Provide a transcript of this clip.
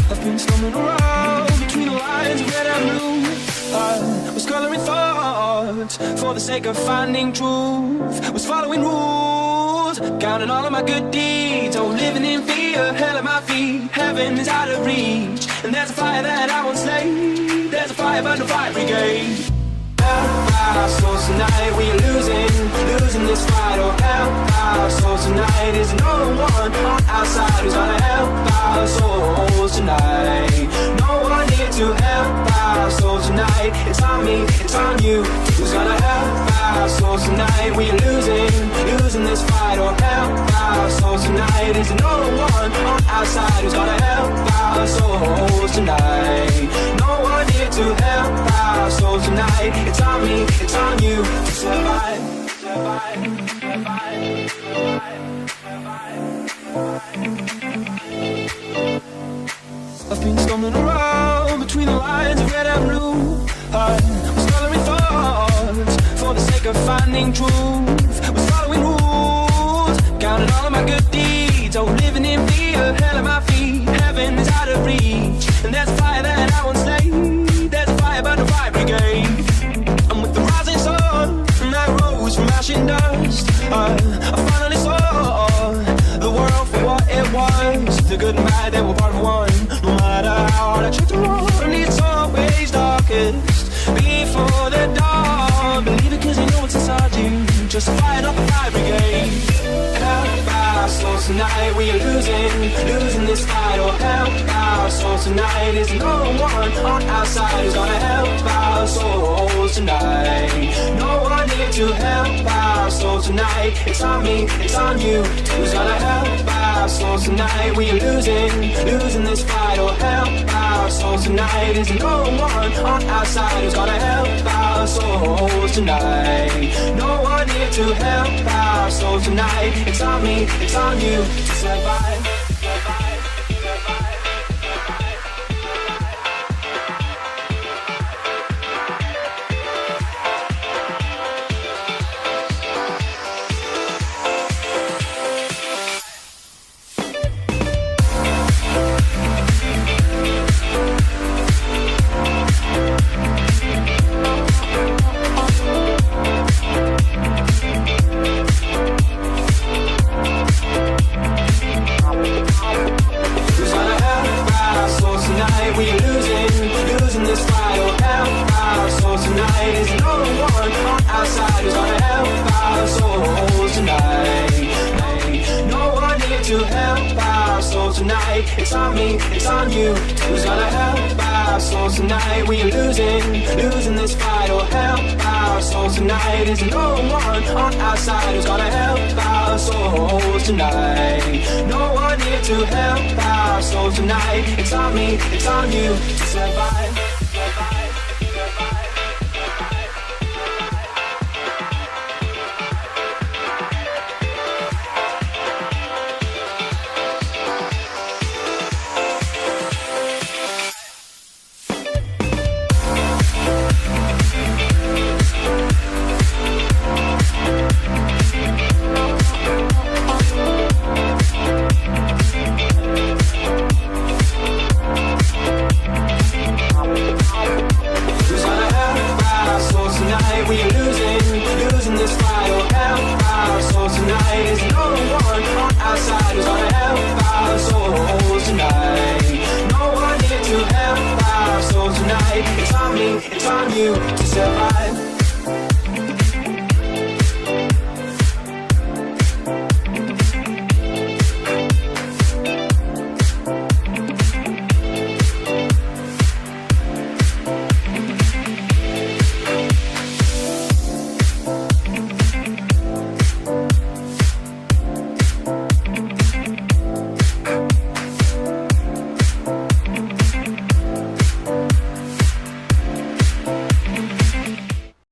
I've been stumbling around between the lines of red and blue. I was coloring thoughts for the sake of finding truth. Was following rules, counting all of my good deeds. Oh, living in fear, hell at my feet. Heaven is out of reach, and there's a fire that I won't slay. There's a fire but no fire brigade. Help our souls tonight, we are losing this fight. Oh, help our souls tonight. Is no one on our side who's gonna help our souls tonight. No one here to help our souls tonight. It's on me, it's on you. Who's gonna help our souls tonight? We are losing this fight. Oh, help our souls tonight. Is no one on our side who's gonna help our souls tonight. No one here to help our souls tonight. It's on me, it's on you to survive, survive, survive, survive, survive. I've been stumbling around between the lines of red and blue. I was coloring thoughts for the sake of finding truth. Was following rules, counting all of my good deeds. Oh, living in fear, hell at my feet. Heaven is out of reach, and there's a fire that I won't slay. There's a fire but no fire brigade. And with the rising sun, and I rose from ash and dust, I finally saw the world for what it was. The good and bad, they were part of one. No matter how hard I try to run, it's always darkest before the dawn. Believe it 'cause you know what's inside you. Just fight up the fire brigade. Help our souls tonight, we are losing this fight. Oh, help our souls tonight. Is no one on our side who's gonna help our souls tonight. No one here to help our souls tonight. It's on me, it's on you. Who's gonna help our souls tonight? We are losing this fight. Oh, help our souls tonight. Is no one on our side who's gonna help our souls tonight. No one here to help our souls tonight. It's on me, it's on you to survive, survive, survive. It's on me, it's on you. Who's gonna help our souls tonight? We are losing this fight. Oh, help our souls tonight. Is no one on our side who's gonna help our souls tonight. No one here to help our souls tonight. It's on me, it's on you to survive, survive, survive. It's on me, it's on you.